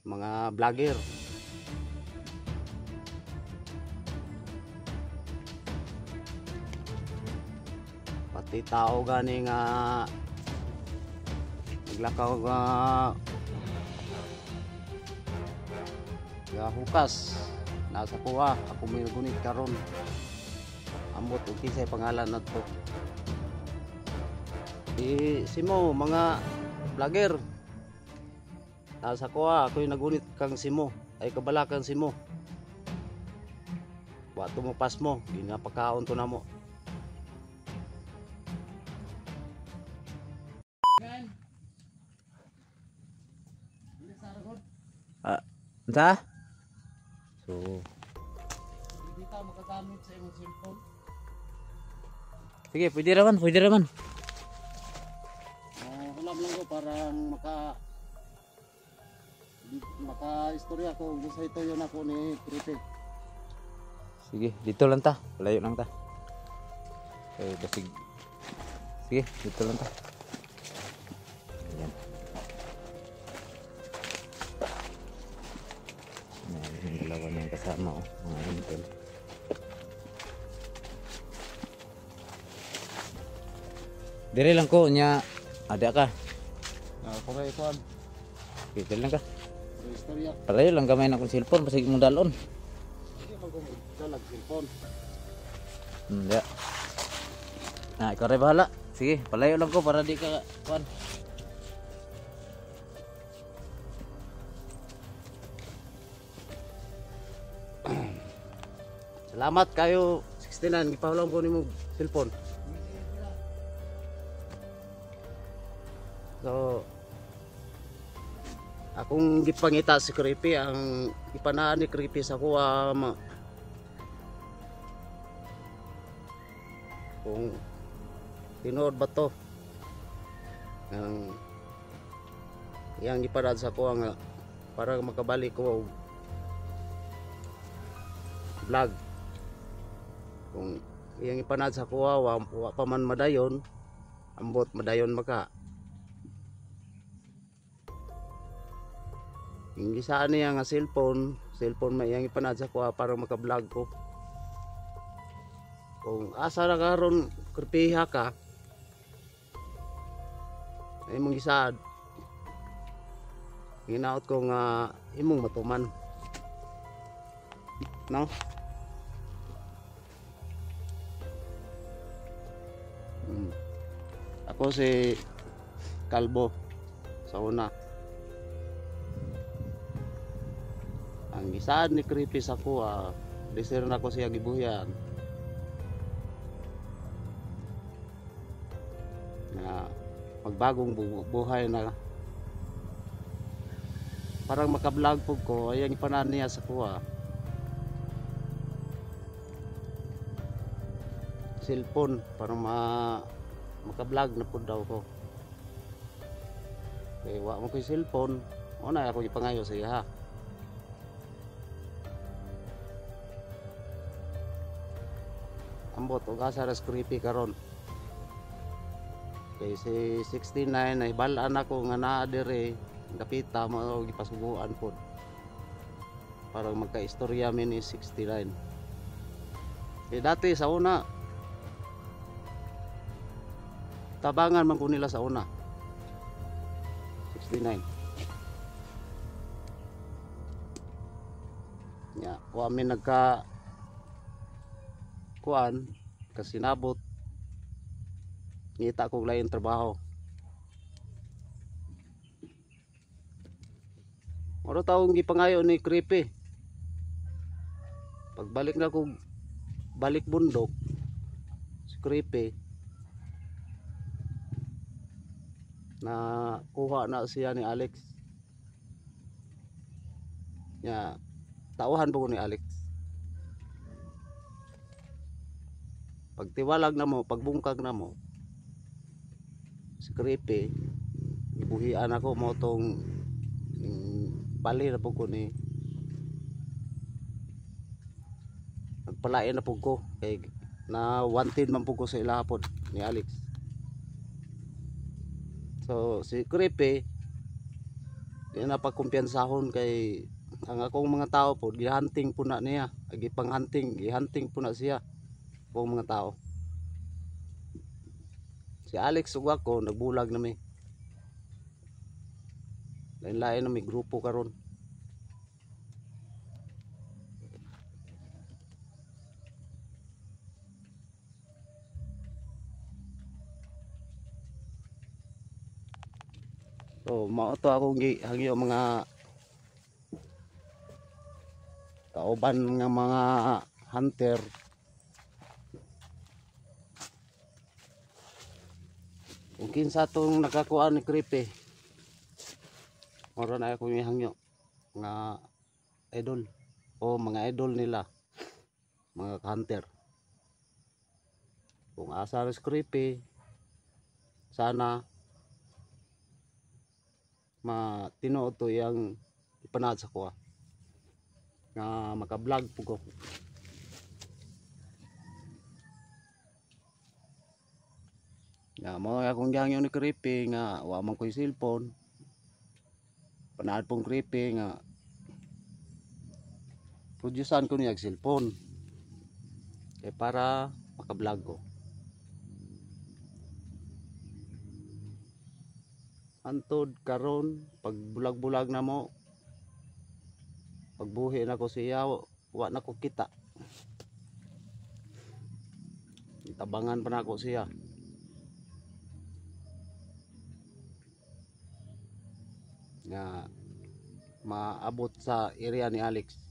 mga vlogger. Pati tao gani nga naglakaw nga hukas nasa kuha ako may gunit karon ambot og kisay pangalan nato. Simo mga vlogger nasa kuha ako yung nagunit kang simo ay kabalakan simo wato mo pas mo ginapakaon to namo. Sa? So, hindi tayo makagamit sa imong cellphone. Sige, pwede raman, pwede raman. Hulam lang ko para maka-istorya ko gusto ito yun ako ni Creepy. Sige, dito lang ta. Layo lang ta. Okay, basig. Sige, dito lang ta. Ayan. Yung dalawa niyang kasama mga intel. Dire lang ko nya ada ka. Pagay ko. Dito lang ka. Istorya. Palayo lang gamay na kong cellphone basig mo dalon. Sige mag dalag cellphone. Ya. Nah, ikaw rin bahala. Sige, palayo lang ko para di ka kuan. Salamat kayo 69 gipahulong ko nimo cellphone. So akong gipangita si Creepy ang ipanaan ni Creepy sa kuha kung tinuod ba to ang iyang ipanad sa kuha nga para makabalik ko vlog. Kung iyang ipanad sa kuha wa pa man madayon ambot madayon maka hindi saan niya nga cellphone may iyang ipanad sa kuha para maka-vlog ko. Kung asa na karon Creepyha ka ay mong gisaad ginaot ko nga imong matuman no. Ako si Kalbo sa una. Ang gisaad ni Creepy sa kuha, desir na ko siya gibuhyan. Na magbagong buhay na parang maka-vlog po ko, ayang ipanan niya sa kuha. Cellphone para maka-vlog na po daw ko. Kaya wa mo ko yung cellphone, una ako ipangayo sa iya. Ambot og asa ras Creepy karon. Kay si 69 ay balaan ako nga naa dire kapita mo gipasubuan pod. Para magka-istorya mi ni 69. Kay dati sa una tabangan man ko nila sa una 69 ya wa mi nagka kuan kasi nabot ngita ko lain trabaho oro taong gipangayo ni Creepy pagbalik na ko balik bundok si Creepy na kuha na siya ni Alex ya tauhan po ni Alex pagtiwalag na mo pagbungkag na mo si Creepy ibuhian ako mo tong pali na po ko ni nagpalain na po ko kay na wanted man po ko sa ilahapon ni Alex. So si Creepy di na pagkumpiyansahon kay ang akong mga tao po gihunting po na niya, gihunting po na siya akong mga tao. Si Alex ug ako nagbulag na mi, lain-lain na may grupo karon. So mao to akong hangyo mga kauban nga mga hunter. Kung kinsa tong nakakuan ni creepy, moro na akong hangyo nga idol o mga idol nila, mga hunter. Kung asa res creepy, sana matinood to yang ipanad sa kuha nga maka-vlog po ko. Ya mo akong gihangyo ni creepy nga wa man ko'y cellphone. Panaad pong creepy nga producean ko niya cellphone para maka-vlog ko. Antod karon pag bulag-bulag na mo, pagbuhi na ko siya, wa na ko kita. Itabangan pa na ako siya. Nga maabot sa area ni Alex.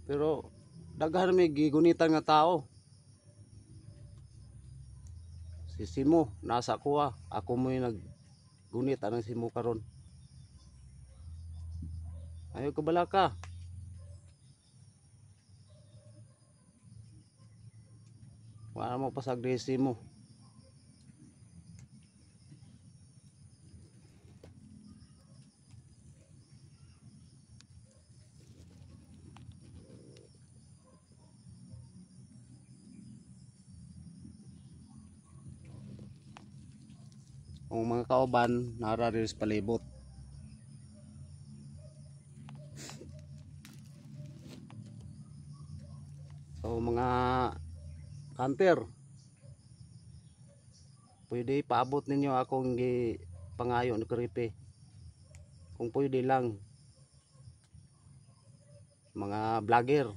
Pero daghan may gigunitan nga tao. Si Simo nasa kuha, ako mo'y naggunit anang Simo karon. Ayaw ka bala ka. Wala mo pasagdi Simo. Ang mga kauban nara rin sa palibot. So mga hunter, pwede paabot ninyo akong pangayo ni creepy. Kung pwede lang, mga vlogger,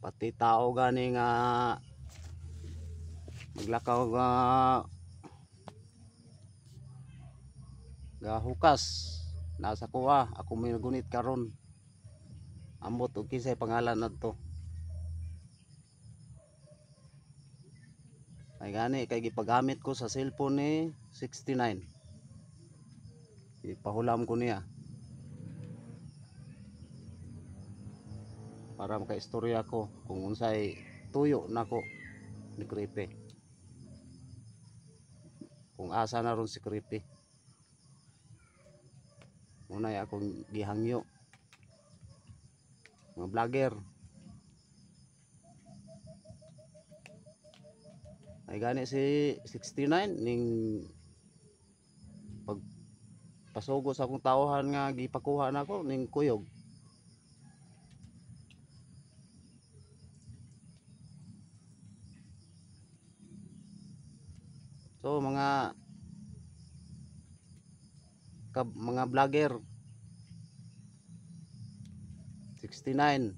pati tao gani nga maglakaw ga hukas nasa kuha, ako may nagunit karon. Ambot og kinsay pangalan nadto. Ay gani kay gipagamit ko sa cellphone ni 69. Ipahulam ko niya para makaistorya ko kung unsay tuyo nako ni creepy, kung asa na ron si creepy. Unay akong gihangyo mga vlogger. Ay gani si 69 ning pag pasugo sa akong tawhan nga gipakuha nako ning kuyog. So mga vlogger 69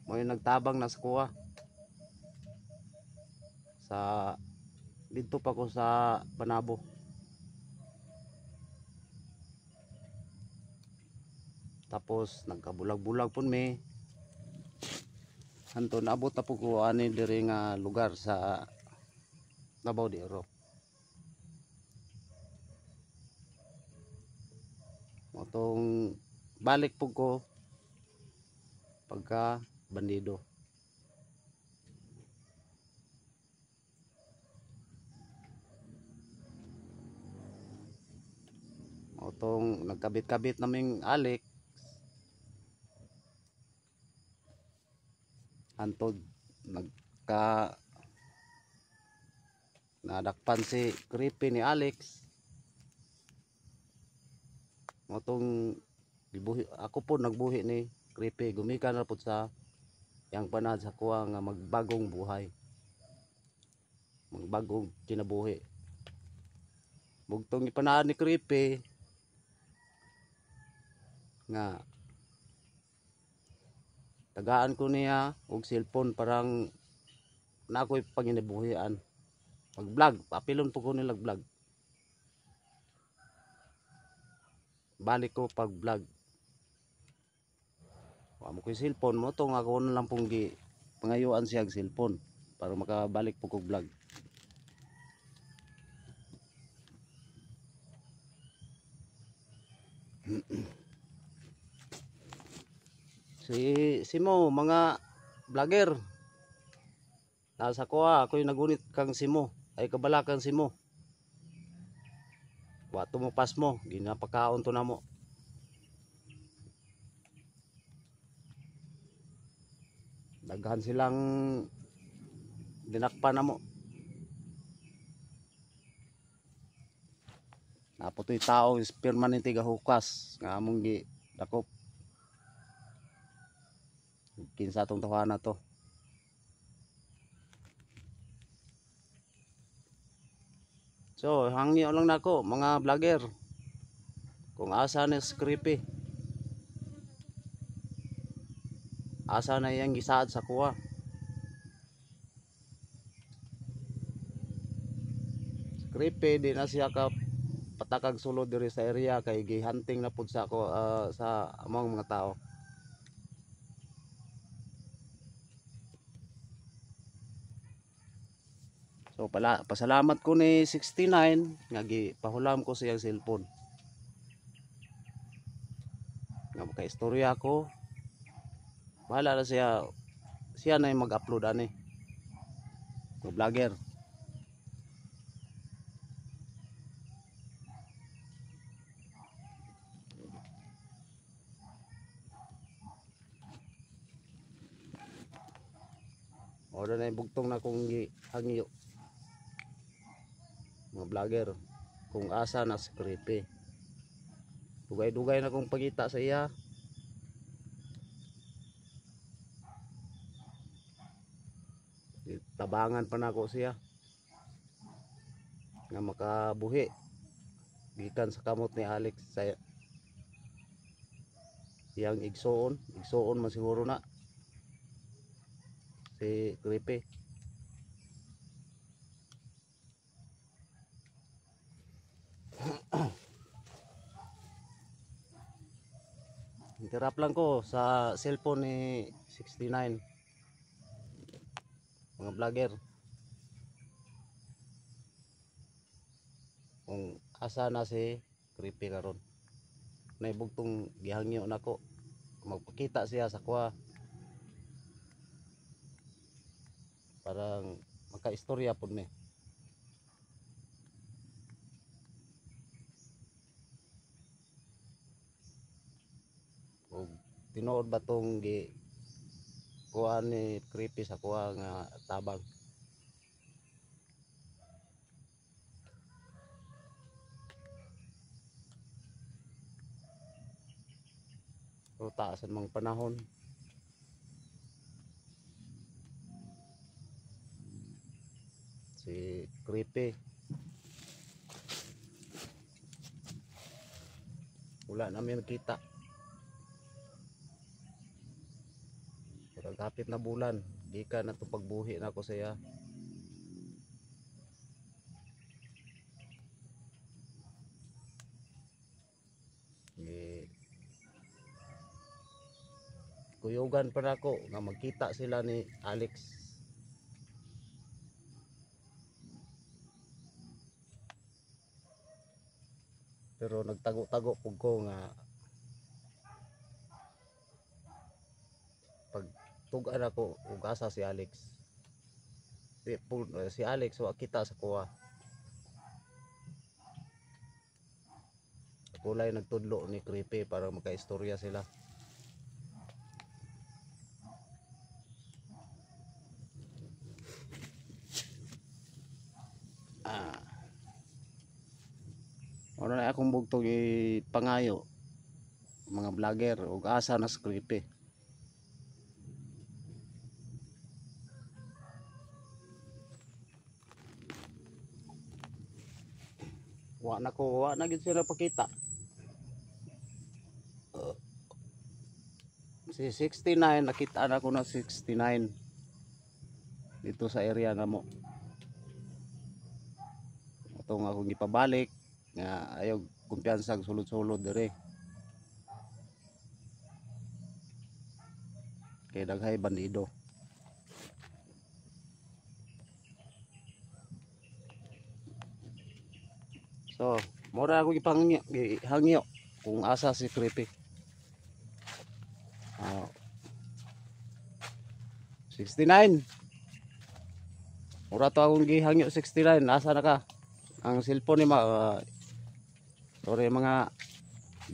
mo yung nagtabang na sa kuha sa dito pa ko sa Panabo. Tapos nagkabulag-bulag pun may hanto naabot na po ko ani diri nga lugar sa Davao de Oro. Motong balik po ko pagka bandido. Motong nagkabit-kabit naming Alex hantod nagka nadakpan si Creepy ni Alex. Motong gibuhi ako po nagbuhi ni Creepy, gumikan na po sa yang panad sa kuha nga magbagong buhay, magbagong kinabuhi. Bugtong ipanaan ni Creepy nga tagaan ko niya og cellphone parang na ako'y panginabuhian. Mag-vlog, papilon po ko nilag vlog. Balik ko pag vlog. Wa mo ko'y cellphone mo to nga ako na lang pong gi pangayuan siya og cellphone para makabalik po kog vlog. Si Mo mga vlogger nasa kuha ako'y nagunit kang Simo ay kabalakan Simo. Wa tumupas mo ginapakaon to namo. Daghan silang dinakpan namo. Naputoy tao is permanente gahukas nga among gi dakop. Kinsa tong tawana to. So, hangyo lang nako mga vlogger. Kung asa na Creepy. Asa na yang gisaad sa kuha. Creepy di na siya ka patakag sulod diri sa area kay gihunting na pud sa ako sa among mga tao. So pasalamat ko ni 69 nga gipahulam ko siyang cellphone. Nga maka-istorya ko. Bahala na siya. Siya na yung mag-upload ani. Ko vlogger. Oras na yung bugtong na kong hangyo. Mga vlogger. Kung asa na si Creepy. Dugay-dugay na kong pagita sa iya. Tabangan pa na ako siya. Nga makabuhi. Gikan sa kamot ni Alex sa iyang igsoon. Igsoon man siguro na. Si Creepy. Interrupt lang ko sa cellphone ni 69. Mga vlogger. Kung asa na si Creepy karon. Naibugtong gihangyo nako. Magpakita siya sa kuha. Parang maka-istorya pud ni. Og tinuod ba tong gi kuha ni Creepy sa kuha nga tabang. So taasan mang panahon. Si Creepy. Wala namin nakita. Kapit na bulan, di ka na to pagbuhi na ako sa iya. Kuyugan pa na ako nga magkita sila ni Alex. Pero nagtago-tago pug ko nga pag tugan ako ug asa si Alex. Si Alex wa kita sa kuha. Kulay nagtudlo ni Creepy para makaistorya sila. Ah. Wala na akong bugtong ipangayo mga vlogger ug asa na skripe. Wa na gid sila pakita. Si 69 nakita na ko na 69 dito sa area na mo. Ito nga akong gipabalik nga ayaw kumpiyansa sulod-sulod dire. Kay daghay bandido. So, mura ako gihangyo kung asa si Creepy. 69. Mura to akong gihangyo 69. Asa na ka? Ang cellphone ni sorry mga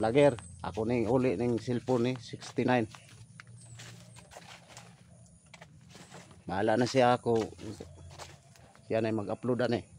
vlogger. Ako ning uli ning cellphone ni 69. Bahala na siya ako. Siya na mag-upload ani.